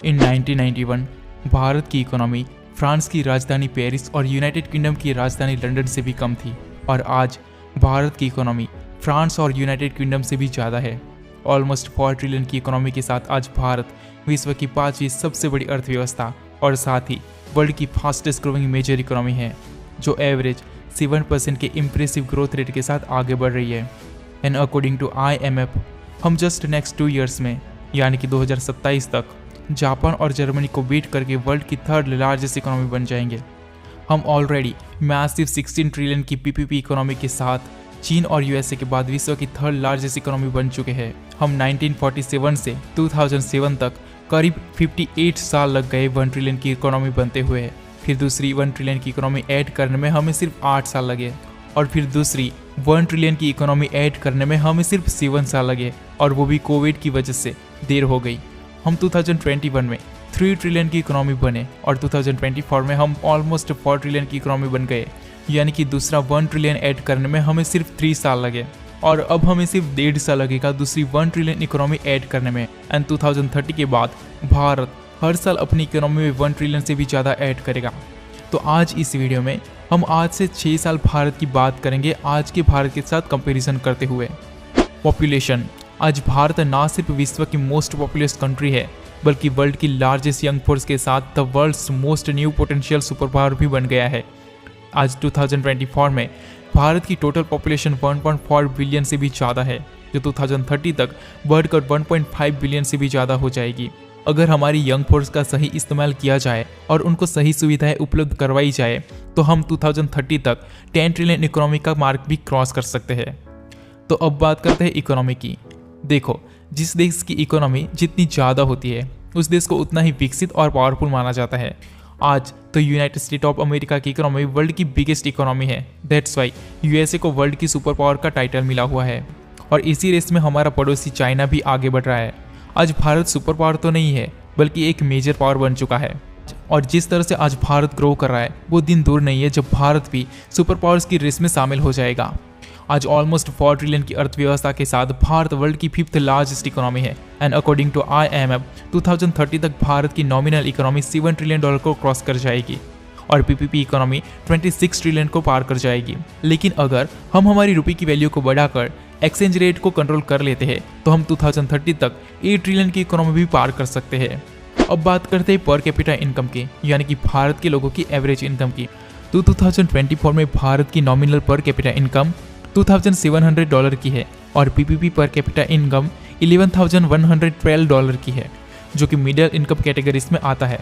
इन 1991 भारत की economy France की राजधानी पेरिस और यूनाइटेड किंगडम की राजधानी लंदन से भी कम थी, और आज भारत की इकोनॉमी फ्रांस और यूनाइटेड किंगडम से भी ज़्यादा है। ऑलमोस्ट 4 ट्रिलियन की इकोनॉमी के साथ आज भारत विश्व की 5वीं सबसे बड़ी अर्थव्यवस्था और साथ ही वर्ल्ड की फास्टेस्ट ग्रोइंग मेजर इकोनॉमी है, जो एवरेज 7% के इम्प्रेसिव ग्रोथ रेट के साथ आगे बढ़ रही है। एंड अकॉर्डिंग टू IMF, हम जस्ट नेक्स्ट 2 ईयर्स में यानी कि 2027 तक जापान और जर्मनी को बीट करके वर्ल्ड की 3rd लार्जेस्ट इकोनॉमी बन जाएंगे। हम ऑलरेडी मैसिव 16 ट्रिलियन की PPP इकोनॉमी के साथ चीन और USA के बाद विश्व की 3rd लार्जेस्ट इकोनॉमी बन चुके हैं। हम 1947 से 2007 तक करीब 58 साल लग गए 1 ट्रिलियन की इकोनॉमी बनते हुए। फिर दूसरी 1 ट्रिलियन की इकोनॉमी ऐड करने में हमें सिर्फ 8 साल लगे, और फिर दूसरी 1 ट्रिलियन की इकोनॉमी ऐड करने में हमें सिर्फ 7 साल लगे, और वो भी कोविड की वजह से देर हो गई। हम 2021 में 3 ट्रिलियन की इकोनॉमी बने और 2024 में हम ऑलमोस्ट 4 ट्रिलियन की इकोनॉमी बन गए, यानी कि दूसरा 1 ट्रिलियन ऐड करने में हमें सिर्फ 3 साल लगे, और अब हमें सिर्फ 1.5 साल लगेगा दूसरी 1 ट्रिलियन इकोनॉमी ऐड करने में। एंड 2030 के बाद भारत हर साल अपनी इकोनॉमी में 1 ट्रिलियन से भी ज़्यादा ऐड करेगा। तो आज इस वीडियो में हम आज से 6 साल भारत की बात करेंगे, आज के भारत के साथ कंपैरिजन करते हुए। पॉपुलेशन, आज भारत ना सिर्फ विश्व की मोस्ट पॉपुलस कंट्री है, बल्कि वर्ल्ड की लार्जेस्ट यंग फोर्स के साथ the world's most new potential super power भी बन गया है। आज 2024 में भारत की टोटल पॉपुलेशन 1.4 बिलियन से भी ज़्यादा है, जो 2030 तक बढ़कर 1.5 बिलियन से भी ज़्यादा हो जाएगी। अगर हमारी यंग फोर्स का सही इस्तेमाल किया जाए और उनको सही सुविधाएं उपलब्ध करवाई जाए, तो हम 2030 तक 10 ट्रिलियन इकोनॉमी का मार्क भी क्रॉस कर सकते हैं। तो अब बात करते हैं इकोनॉमी की। देखो, जिस देश की इकोनॉमी जितनी ज़्यादा होती है, उस देश को उतना ही विकसित और पावरफुल माना जाता है। आज तो यूनाइटेड स्टेट ऑफ अमेरिका की इकोनॉमी वर्ल्ड की बिगेस्ट इकोनॉमी है। दैट्स वाई USA को वर्ल्ड की सुपर पावर का टाइटल मिला हुआ है, और इसी रेस में हमारा पड़ोसी चाइना भी आगे बढ़ रहा है। आज भारत सुपर पावर तो नहीं है, बल्कि एक मेजर पावर बन चुका है, और जिस तरह से आज भारत ग्रो कर रहा है, वो दिन दूर नहीं है जब भारत भी सुपर पावर्स की रेस में शामिल हो जाएगा। आज ऑलमोस्ट 4 ट्रिलियन की अर्थव्यवस्था के साथ भारत वर्ल्ड की 5th लार्जेस्ट इकोनॉमी है। एंड अकॉर्डिंग टू IMF, 2030 तक भारत की नॉमिनल इकोनॉमी $7 ट्रिलियन को क्रॉस कर जाएगी, और PPP इकोनॉमी 26 ट्रिलियन को पार कर जाएगी। लेकिन अगर हम हमारी रुपये की वैल्यू को बढ़ाकर एक्सचेंज रेट को कंट्रोल कर लेते हैं, तो हम 2030 तक 8 ट्रिलियन की इकोनॉमी भी पार कर सकते हैं। अब बात करते हैं पर कैपिटा इनकम की, यानी कि भारत के लोगों की एवरेज इनकम की। तो 2024 में भारत की नॉमिनल पर कैपिटा इनकम $2,700 की है, और PPP पर कैपिटा इनकम $11,112 की है, जो कि मिडिल इनकम कैटेगरीज में आता है।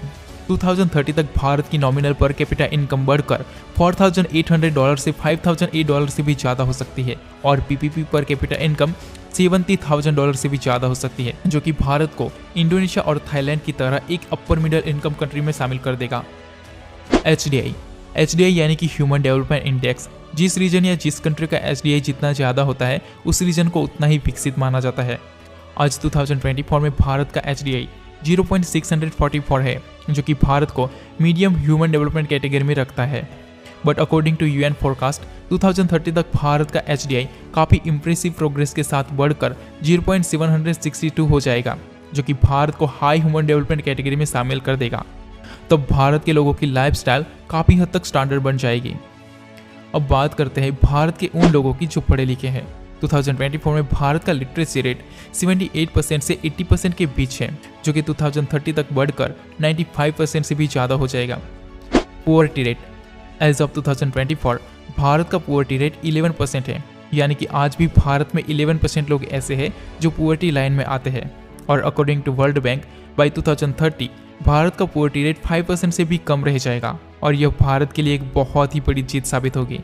2030 तक भारत की नॉमिनल पर कैपिटा इनकम बढ़कर $4,800 से $5,008 से भी ज़्यादा हो सकती है, और PPP पर कैपिटा इनकम $70,000 से भी ज़्यादा हो सकती है, जो कि भारत को इंडोनेशिया और थाईलैंड की तरह एक अपर मिडिल इनकम कंट्री में शामिल कर देगा। HDI यानी कि ह्यूमन डेवलपमेंट इंडेक्स, जिस रीजन या जिस कंट्री का HDI जितना ज़्यादा होता है, उस रीजन को उतना ही विकसित माना जाता है। आज 2024 में भारत का HDI 0.644 है, जो कि भारत को मीडियम ह्यूमन डेवलपमेंट कैटेगरी में रखता है। But according to UN forecast, 2030 तक भारत का HDI काफ़ी इम्प्रेसिव प्रोग्रेस के साथ बढ़कर 0.762 हो जाएगा, जो कि भारत को हाई ह्यूमन डेवलपमेंट कैटेगरी में शामिल कर देगा। तब भारत के लोगों की लाइफस्टाइल काफ़ी हद तक स्टैंडर्ड बन जाएगी। अब बात करते हैं भारत के उन लोगों की जो पढ़े लिखे हैं। 2024 में भारत का लिटरेसी रेट 78% से 80% के बीच है, जो कि 2030 तक बढ़कर 95% से भी ज़्यादा हो जाएगा। Poverty rate, as of 2024 Bharat का पुअर्टी रेट 11% है, यानी कि आज भी भारत में 11% लोग ऐसे हैं जो पुअर्टी लाइन में आते हैं, और according to World Bank, by 2030 Bharat का पुअर्टी रेट 5% से भी कम रह जाएगा, और यह भारत के लिए एक बहुत ही बड़ी जीत साबित होगी।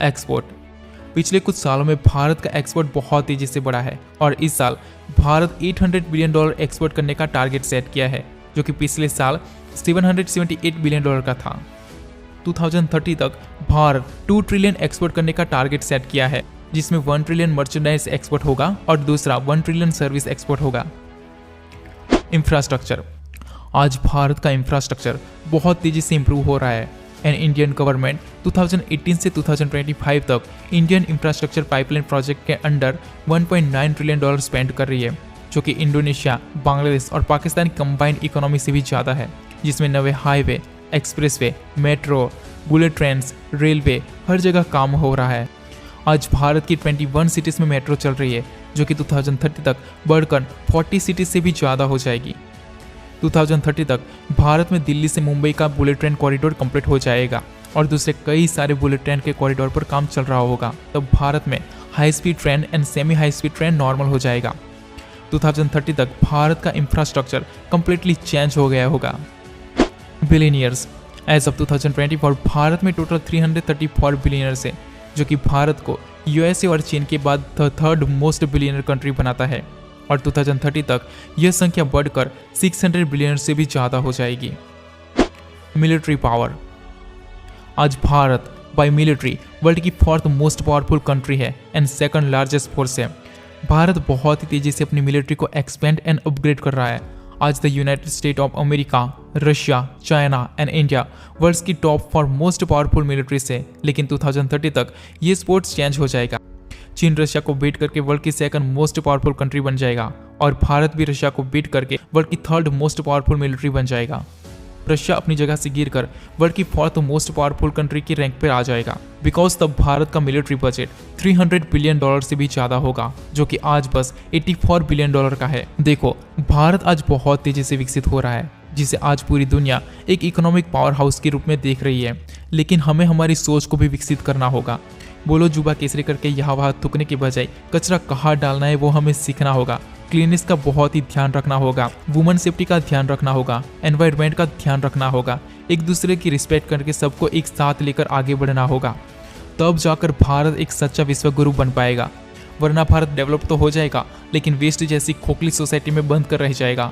एक्सपोर्ट, पिछले कुछ सालों में भारत का एक्सपोर्ट बहुत तेजी से बढ़ा है, और इस साल भारत $800 बिलियन एक्सपोर्ट करने का टारगेट सेट किया है, जो कि पिछले साल $778 बिलियन का था। 2030 तक भारत 2 ट्रिलियन एक्सपोर्ट करने का टारगेट सेट किया है, जिसमें 1 ट्रिलियन मर्चेंडाइज एक्सपोर्ट होगा और दूसरा 1 ट्रिलियन सर्विस एक्सपोर्ट होगा। इंफ्रास्ट्रक्चर, आज भारत का इंफ्रास्ट्रक्चर बहुत तेजी से इंप्रूव हो रहा है, एंड इंडियन गवर्नमेंट 2018 से 2025 तक इंडियन इंफ्रास्ट्रक्चर पाइपलाइन प्रोजेक्ट के अंडर $1.9 ट्रिलियन स्पेंड कर रही है, जो कि इंडोनेशिया, बांग्लादेश और पाकिस्तान की कंबाइंड इकोनॉमी से भी ज़्यादा है, जिसमें नए highway, expressway, metro, bullet trains, railway हर जगह काम हो रहा है। आज भारत की 21 सिटीज़ में मेट्रो चल रही है, जो कि 2030 तक बढ़कर 40 सिटीज़ से भी ज़्यादा हो जाएगी। 2030 तक भारत में दिल्ली से मुंबई का बुलेट ट्रेन कॉरिडोर कंप्लीट हो जाएगा और दूसरे कई सारे बुलेट ट्रेन के कॉरिडोर पर काम चल रहा होगा। तब भारत में high speed train and semi high speed train normal हो जाएगा। 2030 तक भारत का इंफ्रास्ट्रक्चर कंप्लीटली चेंज हो गया होगा। बिलियनियर्स एज ऑफ 2024 भारत में टोटल 334 बिलियनर्स है, जो कि भारत को यूएसए और चीन के बाद थर्ड मोस्ट बिलियनर कंट्री बनाता है और 2030 तक यह संख्या बढ़कर 600 बिलियनर से भी ज़्यादा हो जाएगी। Military power. आज भारत बाय मिलिट्री वर्ल्ड की 4th मोस्ट पावरफुल कंट्री है एंड 2nd लार्जेस्ट फोर्स है। भारत बहुत ही तेज़ी से अपनी मिलिट्री को एक्सपेंड एंड अपग्रेड कर रहा है। आज the United state of America, Russia, China and India world की टॉप 4 मोस्ट पावरफुल मिलिट्रीज है, लेकिन 2030 तक ये स्पोर्ट्स चेंज हो जाएगा। चीन रशिया को बीट करके वर्ल्ड की 2nd मोस्ट पावरफुल कंट्री बन जाएगा और भारत भी रशिया को बीट करके वर्ल्ड की 3rd मोस्ट पावरफुल मिलिट्री बन जाएगा। रशिया अपनी जगह से गिरकर वर्ल्ड की 4th मोस्ट पावरफुल कंट्री की रैंक पर आ जाएगा, बिकॉज तब भारत का मिलिट्री बजट $300 बिलियन से भी ज़्यादा होगा, जो कि आज बस $84 बिलियन का है। देखो, भारत आज बहुत तेज़ी से विकसित हो रहा है, जिसे आज पूरी दुनिया एक इकोनॉमिक पावर हाउस के रूप में देख रही है, लेकिन हमें हमारी सोच को भी विकसित करना होगा। बोलो जुबा केसरी करके यहाँ वहाँ थूकने के बजाय कचरा कहाँ डालना है वो हमें सीखना होगा। क्लीननेस का बहुत ही ध्यान रखना होगा, वुमेन सेफ्टी का ध्यान रखना होगा, एनवायरनमेंट का ध्यान रखना होगा, एक दूसरे की रिस्पेक्ट करके सबको एक साथ लेकर आगे बढ़ना होगा। तब जाकर भारत एक सच्चा विश्व गुरु बन पाएगा, वरना भारत डेवलप तो हो जाएगा लेकिन वेस्ट जैसी खोखली सोसाइटी में बंद कर रह जाएगा।